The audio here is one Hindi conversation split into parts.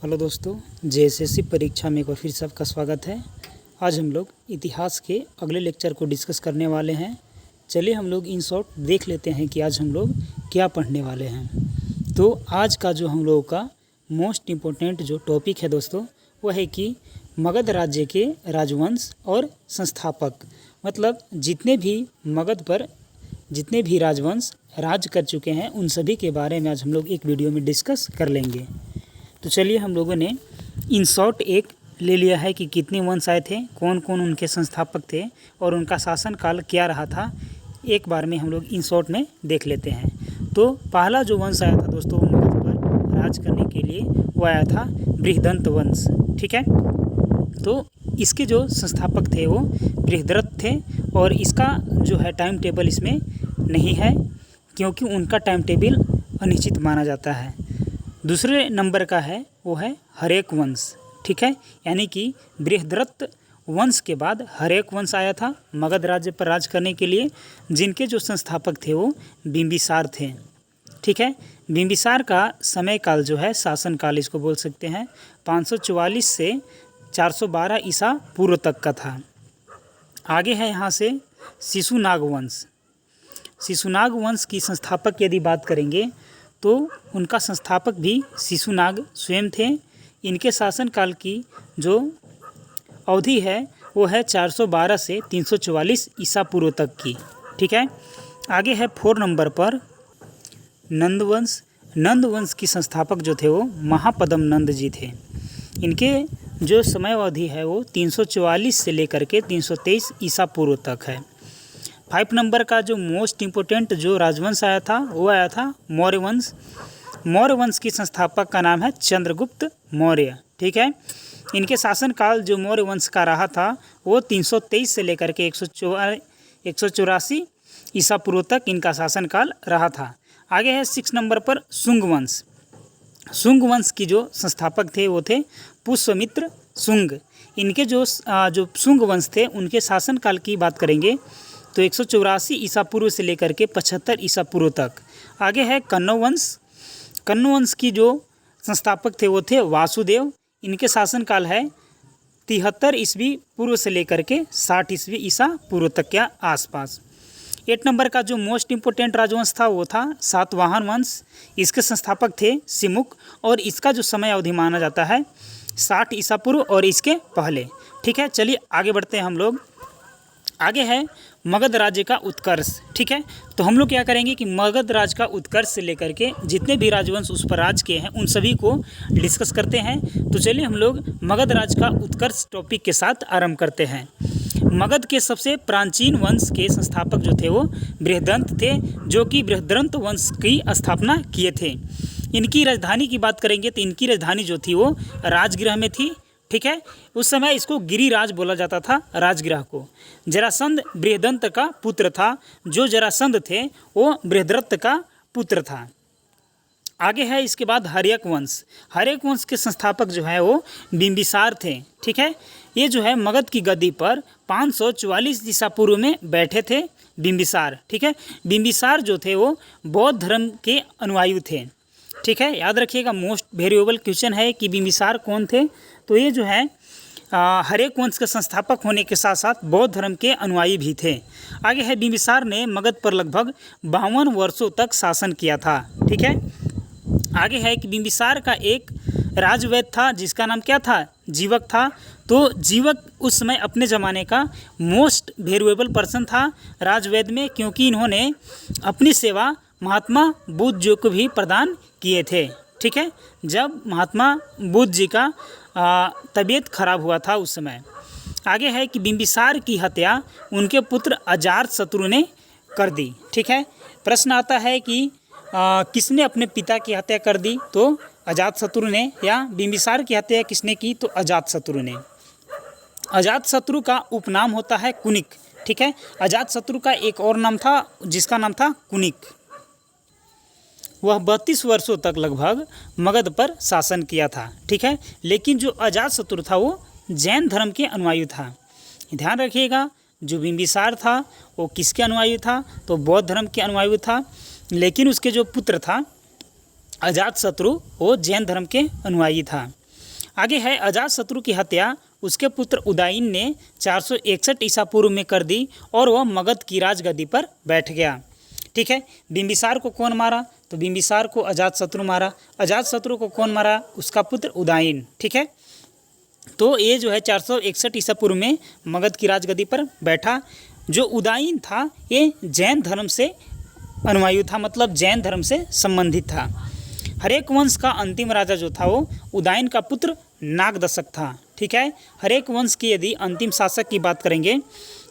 हेलो दोस्तों, जेएसएससी परीक्षा में एक बार फिर से आपका स्वागत है। आज हम लोग इतिहास के अगले लेक्चर को डिस्कस करने वाले हैं। चलिए हम लोग इन शॉर्ट देख लेते हैं कि आज हम लोग क्या पढ़ने वाले हैं। तो आज का जो हम लोगों का मोस्ट इम्पोर्टेंट जो टॉपिक है दोस्तों, वह है कि मगध राज्य के राजवंश और संस्थापक, मतलब जितने भी मगध पर जितने भी राजवंश राज कर चुके हैं उन सभी के बारे में आज हम लोग एक वीडियो में डिस्कस कर लेंगे। तो चलिए हम लोगों ने इन शॉर्ट एक ले लिया है कि कितने वंश आए थे, कौन कौन उनके संस्थापक थे और उनका शासनकाल क्या रहा था। एक बार में हम लोग इन शॉर्ट में देख लेते हैं। तो पहला जो वंश आया था दोस्तों मगध पर राज करने के लिए, वो आया था बृहदंत वंश। ठीक है, तो इसके जो संस्थापक थे वो बृहद्रथ थे और इसका जो है टाइम टेबल इसमें नहीं है क्योंकि उनका टाइम टेबल अनिश्चित माना जाता है। दूसरे नंबर का है वो है हर्यक वंश। ठीक है, यानी कि बृहद्रथ वंश के बाद हर्यक वंश आया था मगध राज्य पर राज करने के लिए, जिनके जो संस्थापक थे वो बिंबिसार थे। ठीक है, बिंबिसार का समय काल जो है, शासन काल इसको बोल सकते हैं, 544 से 412 ईसा पूर्व तक का था। आगे है यहाँ से शिशुनाग वंश। शिशुनाग वंश की संस्थापक यदि बात करेंगे तो उनका संस्थापक भी शिशुनाग स्वयं थे। इनके शासनकाल की जो अवधि है वो है 412 से 344 ईसा पूर्व तक की। ठीक है, आगे है 4 नंबर पर नंदवंश। नंदवंश की संस्थापक जो थे वो महापद्म नंद जी थे। इनके जो समय अवधि है वो 344 से लेकर के 323 ईसा पूर्व तक है। 5 नंबर का जो मोस्ट इम्पोर्टेंट जो राजवंश आया था वो आया था मौर्य वंश। मौर्य वंश की संस्थापक का नाम है चंद्रगुप्त मौर्य। ठीक है, इनके शासनकाल जो मौर्य वंश का रहा था वो 323 से लेकर के 184 ईसा पूर्व तक इनका शासनकाल रहा था। आगे है 6 नंबर पर शुंग वंश। शुंग वंश की जो संस्थापक थे वो थे पुष्यमित्र शुंग। इनके जो शुंग वंश थे उनके शासनकाल की बात करेंगे तो 184 ईसा पूर्व से लेकर के 75 ईसा पूर्व तक। आगे है कण्व वंश। कण्व वंश की जो संस्थापक थे वो थे वासुदेव। इनके शासनकाल है 73 ईस्वी पूर्व से लेकर के 60 ईस्वी ईसा पूर्व तक के आसपास। 8 नंबर का जो मोस्ट इम्पोर्टेंट राजवंश था वो था सातवाहन वंश। इसके संस्थापक थे सिमुक और इसका जो समय अवधि माना जाता है 60 ईसा पूर्व और इसके पहले। ठीक है, चलिए आगे बढ़ते हैं हम लोग। आगे है मगध राज्य का उत्कर्ष। ठीक है, तो हम लोग क्या करेंगे कि मगध राज्य का उत्कर्ष से लेकर के जितने भी राजवंश उस पर राज किए हैं उन सभी को डिस्कस करते हैं। तो चलिए हम लोग मगध राज्य का उत्कर्ष टॉपिक के साथ आरंभ करते हैं। मगध के सबसे प्राचीन वंश के संस्थापक जो थे वो बृहदंत थे, जो कि बृहद्रथ वंश की स्थापना किए थे। इनकी राजधानी की बात करेंगे तो इनकी राजधानी जो थी वो राजगृह में थी। ठीक है, उस समय इसको गिरिराज बोला जाता था, राजगृह को। जरासंध बृहदंत का पुत्र था। जो जरासंध थे वो बृहद्रथ का पुत्र था। आगे है इसके बाद हर्यक वंश। हर्यक वंश के संस्थापक जो है वो बिंबिसार थे। ठीक है, ये जो है मगध की गद्दी पर 544 ईसा पूर्व में बैठे थे बिंबिसार। ठीक है, बिंबिसार जो थे वो बौद्ध धर्म के अनुयायी थे। ठीक है, याद रखिएगा, मोस्ट वेरिएबल क्वेश्चन है कि बिंबिसार कौन थे। तो ये जो है हर्यक वंश के संस्थापक होने के साथ साथ बौद्ध धर्म के अनुयायी भी थे। आगे है बिंबिसार ने मगध पर लगभग 52 वर्षों तक शासन किया था। ठीक है, आगे है कि बिंबिसार का एक राजवैद्य था जिसका नाम क्या था, जीवक था। तो जीवक उस समय अपने ज़माने का मोस्ट वेरिएबल पर्सन था राजवैद्य में, क्योंकि इन्होंने अपनी सेवा महात्मा बुद्ध जी को भी प्रदान किए थे। ठीक है, जब महात्मा बुद्ध जी का तबीयत खराब हुआ था उस समय। आगे है कि बिंबिसार की हत्या उनके पुत्र अजातशत्रु ने कर दी। ठीक है, प्रश्न आता है कि किसने अपने पिता की हत्या कर दी, तो अजातशत्रु ने, या बिंबिसार की हत्या किसने की, तो अजातशत्रु ने। अजातशत्रु का उपनाम होता है कुनिक। ठीक है, अजातशत्रु का एक और नाम था जिसका नाम था कुनिक। वह 32 वर्षों तक लगभग मगध पर शासन किया था। ठीक है, लेकिन जो अजातशत्रु था वो जैन धर्म के अनुयायी था। ध्यान रखिएगा, जो बिंबिसार था वो किसके अनुयायी था, तो बौद्ध धर्म के अनुयायी था। लेकिन उसके जो पुत्र था अजातशत्रु वो जैन धर्म के अनुयायी था। आगे है अजातशत्रु की हत्या उसके पुत्र उदयन ने 461 ईसा पूर्व में कर दी और वह मगध की राजगद्दी पर बैठ गया। ठीक है, बिंबिसार को कौन मारा? तो बिंबिसार को अजातशत्रु मारा। अजातशत्रु को कौन मारा? उसका पुत्र उदयन। ठीक है, तो ये जो है 461 ईसा पूर्व में मगध की राजगद्दी पर बैठा। जो उदयन था ये जैन धर्म से अनुयायी था, मतलब जैन धर्म से संबंधित था। हरेक वंश का अंतिम राजा जो था वो उदयन का पुत्र नागदशक था। ठीक है, हरेक वंश की यदि अंतिम शासक की बात करेंगे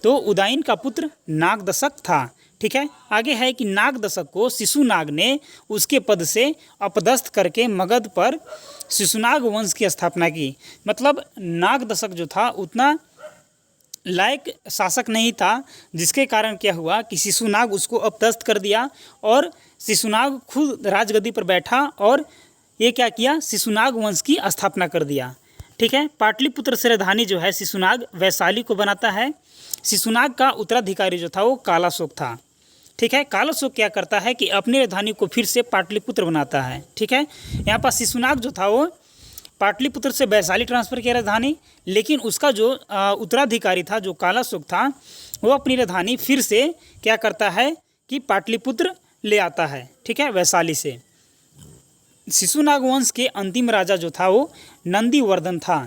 तो उदयन का पुत्र नागदशक था। ठीक है, आगे है कि नागदशक को शिशुनाग ने उसके पद से अपदस्थ करके मगध पर शिशुनाग वंश की स्थापना की। मतलब नागदशक जो था उतना लायक शासक नहीं था, जिसके कारण क्या हुआ कि शिशुनाग उसको अपदस्थ कर दिया और शिशुनाग खुद राजगद्दी पर बैठा और ये क्या किया, शिशुनाग वंश की स्थापना कर दिया। ठीक है, पाटलिपुत्र से राजधानी जो है शिशुनाग वैशाली को बनाता है। शिशुनाग का उत्तराधिकारी जो था वो कालाशोक था। ठीक है, कालाशोक क्या करता है कि अपनी राजधानी को फिर से पाटलिपुत्र बनाता है। ठीक है, यहाँ पर शिशुनाग जो था वो पाटलिपुत्र से वैशाली ट्रांसफ़र किया राजधानी, लेकिन उसका जो उत्तराधिकारी था जो कालाशोक था वो अपनी राजधानी फिर से क्या करता है कि पाटलिपुत्र ले आता है। ठीक है, वैशाली से। शिशुनाग वंश के अंतिम राजा जो था वो नंदीवर्धन था।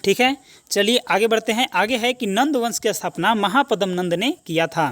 ठीक है, चलिए आगे बढ़ते हैं। आगे है कि नंद वंश की स्थापना महापद्म नंद ने किया था।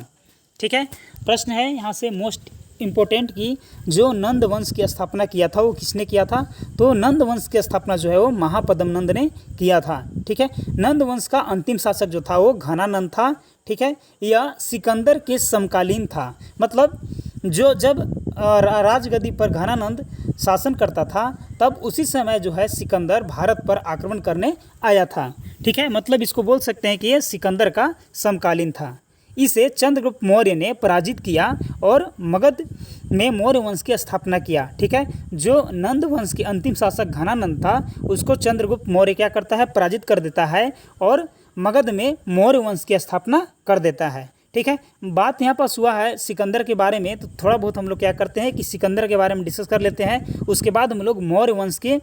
ठीक है, प्रश्न है यहाँ से मोस्ट इम्पोर्टेंट कि जो नंद वंश की स्थापना किया था वो किसने किया था? तो नंद वंश की स्थापना जो है वो महापद्म नंद ने किया था। ठीक है, नंद वंश का अंतिम शासक जो था वो घनानंद था। ठीक है, यह सिकंदर के समकालीन था। मतलब जो जब राजगद्दी पर घनानंद शासन करता था तब उसी समय जो है सिकंदर भारत पर आक्रमण करने आया था। ठीक है, मतलब इसको बोल सकते हैं कि ये सिकंदर का समकालीन था। इसे चंद्रगुप्त मौर्य ने पराजित किया और मगध में मौर्य वंश की स्थापना किया। ठीक है, जो नंद वंश के अंतिम शासक घनानंद था उसको चंद्रगुप्त मौर्य क्या करता है, पराजित कर देता है और मगध में मौर्य वंश की स्थापना कर देता है। ठीक है, बात यहाँ पास हुआ है सिकंदर के बारे में, तो थोड़ा बहुत हम लोग क्या करते हैं कि सिकंदर के बारे में डिस्कस कर लेते हैं, उसके बाद हम लोग मौर्य वंश के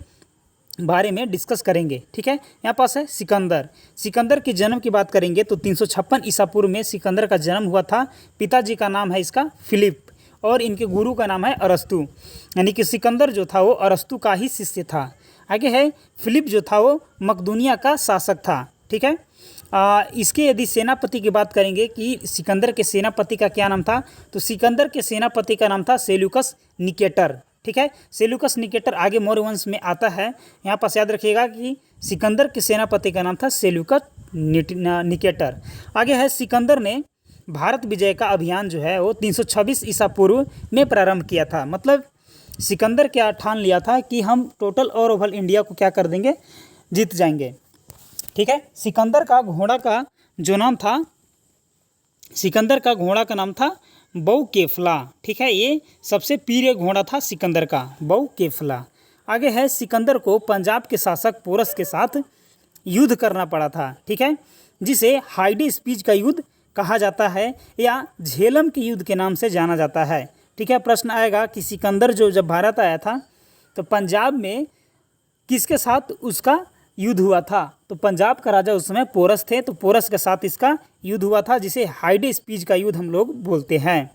बारे में डिस्कस करेंगे। ठीक है, यहाँ पास है सिकंदर। सिकंदर के जन्म की बात करेंगे तो 356 ईसा पूर्व में सिकंदर का जन्म हुआ था। पिताजी का नाम है इसका फिलिप और इनके गुरु का नाम है अरस्तु, यानी कि सिकंदर जो था वो अरस्तु का ही शिष्य था। आगे है फिलिप जो था वो मकदूनिया का शासक था। ठीक है, इसके यदि सेनापति की बात करेंगे कि सिकंदर के सेनापति का क्या नाम था, तो सिकंदर के सेनापति का नाम था सेल्यूकस निकेटर। ठीक है, सेल्यूकस निकेटर आगे मौर्य वंश में आता है। यहाँ पास याद रखिएगा कि सिकंदर के सेनापति का नाम था सेल्यूकस निकेटर। आगे है सिकंदर ने भारत विजय का अभियान जो है वो 326 ईसा पूर्व में प्रारंभ किया था। मतलब सिकंदर क्या ठान लिया था कि हम टोटल और ओवल इंडिया को क्या कर देंगे, जीत जाएंगे। ठीक है, सिकंदर का घोड़ा का जो नाम था, सिकंदर का घोड़ा का नाम था बहुकेफला। ठीक है, ये सबसे प्रिय घोड़ा था सिकंदर का, बहुकेफला। आगे है सिकंदर को पंजाब के शासक पोरस के साथ युद्ध करना पड़ा था। ठीक है, जिसे हाइडी स्पीच का युद्ध कहा जाता है या झेलम के युद्ध के नाम से जाना जाता है। ठीक है, प्रश्न आएगा कि सिकंदर जो जब भारत आया था तो पंजाब में किसके साथ उसका युद्ध हुआ था? तो पंजाब का राजा उस समय पोरस थे, तो पोरस के साथ इसका युद्ध हुआ था, जिसे हाइडी स्पीच का युद्ध हम लोग बोलते हैं।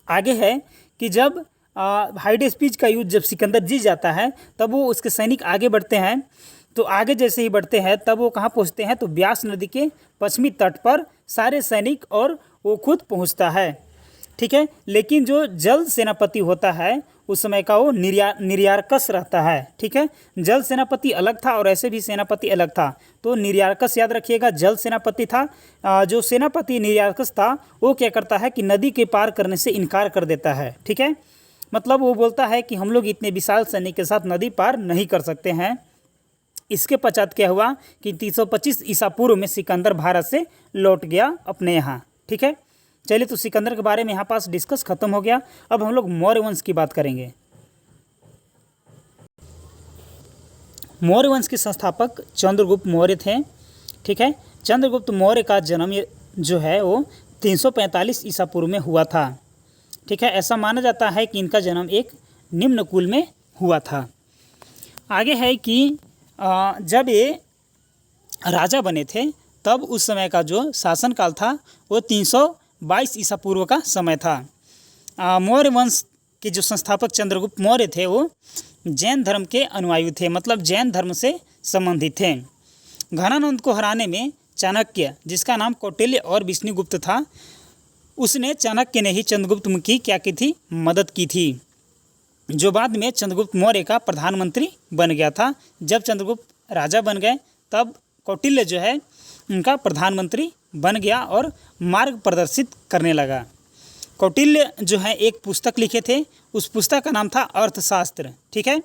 आगे है कि जब हाइडी स्पीच का युद्ध जब सिकंदर जीत जाता है तब वो उसके सैनिक आगे बढ़ते हैं। तो आगे जैसे ही बढ़ते हैं तब वो कहाँ पहुँचते हैं, तो ब्यास नदी के पश्चिमी तट पर सारे सैनिक और वो खुद पहुँचता है। ठीक है, लेकिन जो जल सेनापति होता है उस समय का वो निर्यारकस रहता है। ठीक है, जल सेनापति अलग था और ऐसे भी सेनापति अलग था। तो निर्यारकस याद रखिएगा, जल सेनापति था। जो सेनापति निर्यारकस था वो क्या करता है कि नदी के पार करने से इनकार कर देता है। ठीक है, मतलब वो बोलता है कि हम लोग इतने विशाल सैनिक के साथ नदी पार नहीं कर सकते हैं। इसके पश्चात क्या हुआ कि 325 ईसा पूर्व में सिकंदर भारत से लौट गया अपने यहाँ। ठीक है, चलिए तो सिकंदर के बारे में यहाँ पास डिस्कस खत्म हो गया। अब हम लोग मौर्य वंश की बात करेंगे। मौर्य वंश के संस्थापक चंद्रगुप्त मौर्य थे। ठीक है, चंद्रगुप्त मौर्य का जन्म जो है वो 345 ईसा पूर्व में हुआ था। ठीक है, ऐसा माना जाता है कि इनका जन्म एक निम्न कुल में हुआ था। आगे है कि जब ये राजा बने थे तब उस समय का जो शासनकाल था वो 322 ईसा पूर्व का समय था। मौर्य वंश के जो संस्थापक चंद्रगुप्त मौर्य थे वो जैन धर्म के अनुयायी थे, मतलब जैन धर्म से संबंधित थे। घनानंद को हराने में चाणक्य, जिसका नाम कौटिल्य और विष्णुगुप्त था, उसने चाणक्य ने ही चंद्रगुप्त की क्या की थी, मदद की थी, जो बाद में चंद्रगुप्त मौर्य का प्रधानमंत्री बन गया था। जब चंद्रगुप्त राजा बन गए तब कौटिल्य जो है उनका प्रधानमंत्री बन गया और मार्ग प्रदर्शित करने लगा। कौटिल्य जो है एक पुस्तक लिखे थे, उस पुस्तक का नाम था अर्थशास्त्र। ठीक है,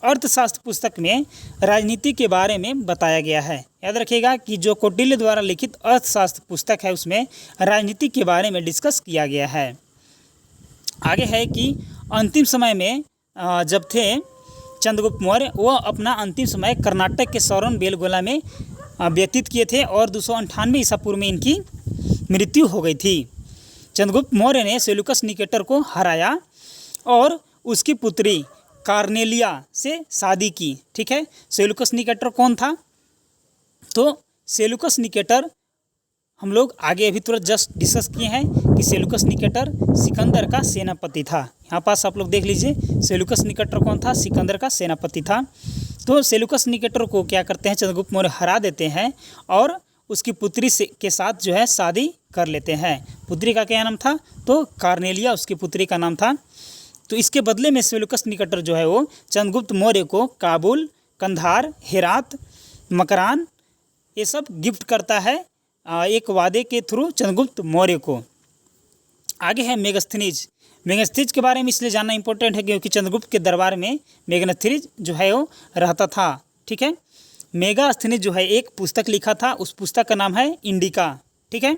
अर्थशास्त्र पुस्तक में राजनीति के बारे में बताया गया है। याद रखिएगा कि जो कौटिल्य द्वारा लिखित अर्थशास्त्र पुस्तक है उसमें राजनीति के बारे में डिस्कस किया गया है। आगे है कि अंतिम समय में जब थे चंद्रगुप्त मौर्य, वह अपना अंतिम समय कर्नाटक के श्रवण बेलगोला में व्यतीत किए थे और 298 ईसा पूर्व में इनकी मृत्यु हो गई थी। चंद्रगुप्त मौर्य ने सेल्यूकस निकेटर को हराया और उसकी पुत्री कार्नेलिया से शादी की। ठीक है, सेल्यूकस निकेटर कौन था? तो सेल्यूकस निकेटर हम लोग आगे अभी तुरंत जस्ट डिस्कस किए हैं कि सेल्यूकस निकेटर सिकंदर का सेनापति था। यहाँ पास आप लोग देख लीजिए, सेल्यूकस निकेटर कौन था? सिकंदर का सेनापति था। तो सेल्यूकस निकेटर को क्या करते हैं, चंद्रगुप्त मौर्य हरा देते हैं और उसकी पुत्री से के साथ जो है शादी कर लेते हैं। पुत्री का क्या नाम था? तो कार्नेलिया उसकी पुत्री का नाम था। तो इसके बदले में सेल्यूकस निकेटर जो है वो चंद्रगुप्त मौर्य को काबुल, कंधार, हेरात, मकरान ये सब गिफ्ट करता है एक वादे के थ्रू चंद्रगुप्त मौर्य को। आगे है मेगास्थनीज। मेगास्थनीज के बारे में इसलिए जानना इंपॉर्टेंट है क्योंकि चंद्रगुप्त के दरबार में मेगास्थनीज जो है वो रहता था। ठीक है, मेगास्थनीज जो है एक पुस्तक लिखा था, उस पुस्तक का नाम है इंडिका। ठीक है,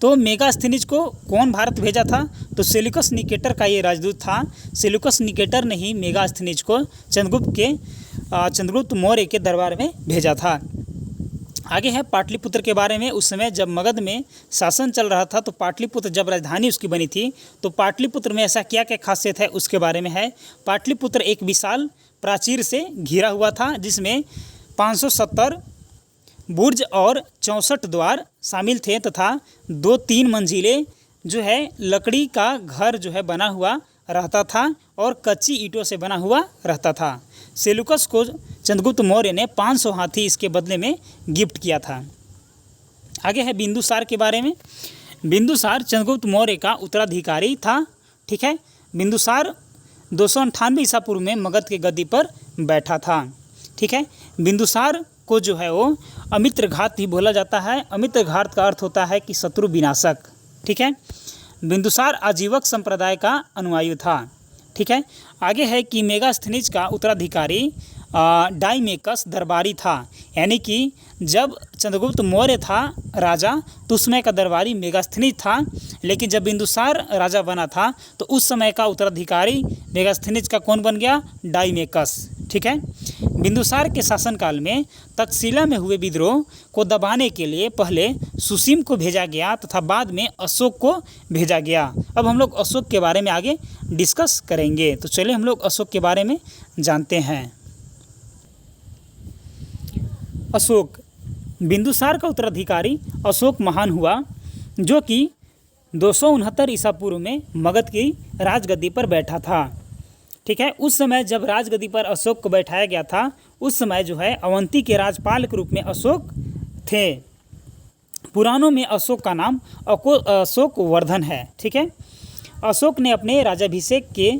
तो मेगास्थनीज को कौन भारत भेजा था? तो सेल्यूकस निकेटर का ये राजदूत था। सेल्यूकस निकेटर ने ही मेगास्थनीज को चंद्रगुप्त मौर्य के दरबार में भेजा था। आगे है पाटलिपुत्र के बारे में। उस समय जब मगध में शासन चल रहा था तो पाटलिपुत्र जब राजधानी उसकी बनी थी तो पाटलिपुत्र में ऐसा क्या क्या खासियत है उसके बारे में है। पाटलिपुत्र एक विशाल प्राचीर से घिरा हुआ था जिसमें 570 बुर्ज और 64 द्वार शामिल थे तथा 2-3 मंजिले जो है लकड़ी का घर जो है बना हुआ रहता था और कच्ची ईंटों से बना हुआ रहता था। सेल्यूकस को चंद्रगुप्त मौर्य ने 500 हाथी इसके बदले में गिफ्ट किया था। आगे है बिंदुसार के बारे में। बिंदुसार चंद्रगुप्त मौर्य का उत्तराधिकारी था। ठीक है, बिंदुसार 298 ईसा पूर्व में मगध के गद्दी पर बैठा था। ठीक है, बिंदुसार को जो है वो अमित्रघात ही बोला जाता है। अमित्रघात का अर्थ होता है कि शत्रु विनाशक। ठीक है, बिंदुसार आजीवक संप्रदाय का अनुयायी था। ठीक है, आगे है कि मेगास्थनीज का उत्तराधिकारी डाइमेकस दरबारी था, यानी कि जब चंद्रगुप्त मौर्य था राजा तो उस समय का दरबारी मेगास्थनीज था, लेकिन जब बिंदुसार राजा बना था तो उस समय का उत्तराधिकारी मेगास्थनीज का कौन बन गया? डाइमेकस। ठीक है, बिंदुसार के शासनकाल में तक्षशिला में हुए विद्रोह को दबाने के लिए पहले सुसीम को भेजा गया तथा बाद में अशोक को भेजा गया। अब हम लोग अशोक के बारे में आगे डिस्कस करेंगे, तो चलिए हम लोग अशोक के बारे में जानते हैं। अशोक, बिंदुसार का उत्तराधिकारी अशोक महान हुआ जो कि 269 ईसा पूर्व में मगध की राजगद्दी पर बैठा था। ठीक है, उस समय जब राजगद्दी पर अशोक को बैठाया गया था उस समय जो है अवंती के राजपाल के रूप में अशोक थे। पुराणों में अशोक का नाम अशोक वर्धन है। ठीक है, अशोक ने अपने राजाभिषेक के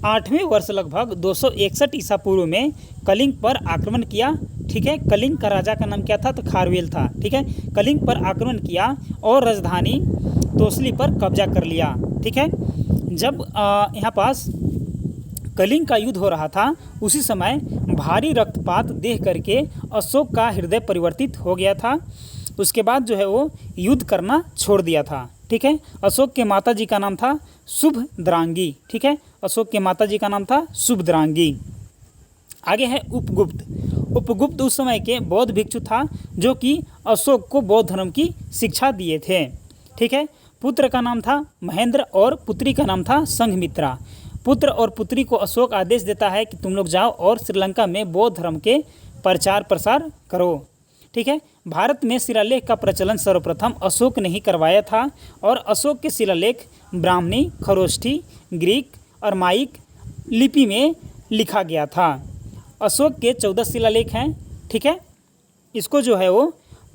8वें वर्ष लगभग 261 ईसा पूर्व में कलिंग पर आक्रमण किया। ठीक है, कलिंग का राजा का नाम क्या था? तो खारवेल था। ठीक है, कलिंग पर आक्रमण किया और राजधानी तोसली पर कब्जा कर लिया। ठीक है, जब यहाँ पास कलिंग का युद्ध हो रहा था उसी समय भारी रक्तपात देख करके अशोक का हृदय परिवर्तित हो गया था। उसके बाद जो है वो युद्ध करना छोड़ दिया था। ठीक है, अशोक के माताजी का नाम था शुभद्रांगी। ठीक है, अशोक के माताजी का नाम था शुभद्रांगी। आगे है उपगुप्त। उपगुप्त उस समय के बौद्ध भिक्षु था जो कि अशोक को बौद्ध धर्म की शिक्षा दिए थे। ठीक है, पुत्र का नाम था महेंद्र और पुत्री का नाम था संघमित्रा। पुत्र और पुत्री को अशोक आदेश देता है कि तुम लोग जाओ और श्रीलंका में बौद्ध धर्म के प्रचार प्रसार करो। ठीक है, भारत में शिलालेख का प्रचलन सर्वप्रथम अशोक ने ही करवाया था और अशोक के शिलालेख ब्राह्मणी, खरोष्ठी, ग्रीक, अरमाइक लिपि में लिखा गया था। अशोक के 14 शिलालेख हैं। ठीक है, इसको जो है वो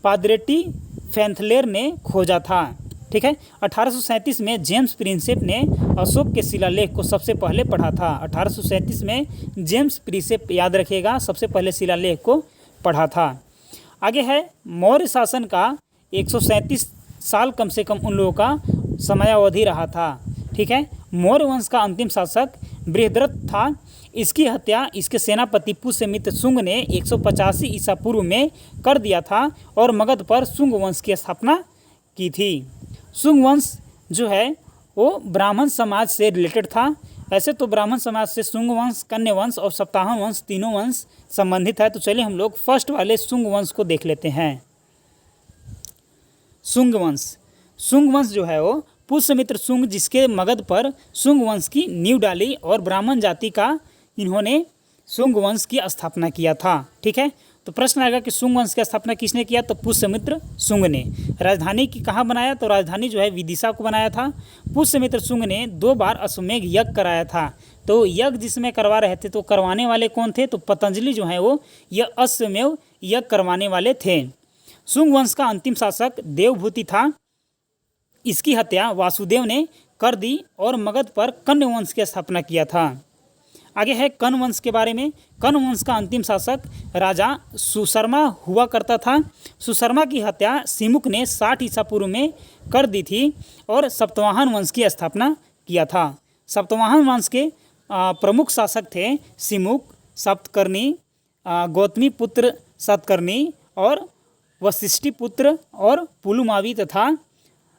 पादरेटी फैंथलेर ने खोजा था। ठीक है, 1837 में जेम्स प्रिंसेप ने अशोक के शिलालेख को सबसे पहले पढ़ा था। 1837 में जेम्स प्रिंसेप, याद रखिएगा, सबसे पहले शिलालेख को पढ़ा था। आगे है मौर्य शासन का 137 साल कम से कम उन लोगों का समयावधि रहा था। ठीक है, मौर्य वंश का अंतिम शासक बृहद्रथ था। इसकी हत्या इसके सेनापति पुष्यमित्र शुंग ने 185 ईसा पूर्व में कर दिया था और मगध पर शुंग वंश की स्थापना की थी। शुंग वंश जो है वो ब्राह्मण समाज से रिलेटेड था। ऐसे तो ब्राह्मण समाज से शुंग वंश, कन्या वंश और सप्ताहन वंश तीनों वंश संबंधित है। तो चलिए हम लोग फर्स्ट वाले शुंग वंश को देख लेते हैं। शुंग वंश, शुंग वंश जो है वो पुष्यमित्र शुंग, जिसके मगध पर शुंग वंश की नींव डाली और ब्राह्मण जाति का इन्होंने शुंग वंश की स्थापना किया था। ठीक है, तो प्रश्न आएगा कि शुंग वंश की स्थापना किसने किया? तो पुष्यमित्र शुंग ने। राजधानी की कहाँ बनाया? तो राजधानी जो है विदिशा को बनाया था। पुष्यमित्र शुंग ने 2 बार अश्वमेघ यज्ञ कराया था। तो यज्ञ जिसमें करवा रहे थे तो करवाने वाले कौन थे? तो पतंजलि जो है वो यह अश्वमेव यज्ञ करवाने वाले थे। शुंग वंश का अंतिम शासक देवभूति था। इसकी हत्या वासुदेव ने कर दी और मगध पर कन्य वंश की स्थापना किया था। आगे है कर्ण वंश के बारे में। कर्ण वंश का अंतिम शासक राजा सुशर्मा हुआ करता था। सुशर्मा की हत्या सिमुक ने 60 ईसा पूर्व में कर दी थी और सप्तवाहन वंश की स्थापना किया था। सप्तवाहन वंश के प्रमुख शासक थे सिमुक, सप्तकर्णी, गौतमी पुत्र सतकर्णी और वशिष्ठी पुत्र और पुलुमावी तथा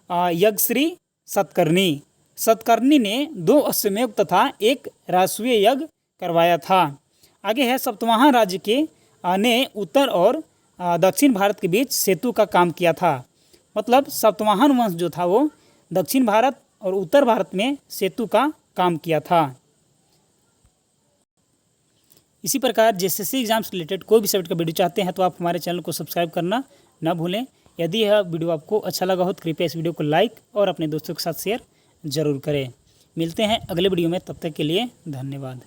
यज्ञश्री सतकर्णी। सतकर्णी ने 2 अश्वमेध तथा 1 राजसूय यज्ञ करवाया था। आगे है सप्तवाहन राज्य के ने उत्तर और दक्षिण भारत के बीच सेतु का काम किया था। मतलब सप्तवाहन वंश जो था वो दक्षिण भारत और उत्तर भारत में सेतु का काम किया था। इसी प्रकार जेएसएससी एग्जाम से रिलेटेड कोई भी सब्जेक्ट का वीडियो चाहते हैं तो आप हमारे चैनल को सब्सक्राइब करना ना भूलें। यदि यह वीडियो आपको अच्छा लगा हो तो कृपया इस वीडियो को लाइक और अपने दोस्तों के साथ शेयर जरूर करें। मिलते हैं अगले वीडियो में, तब तक के लिए धन्यवाद।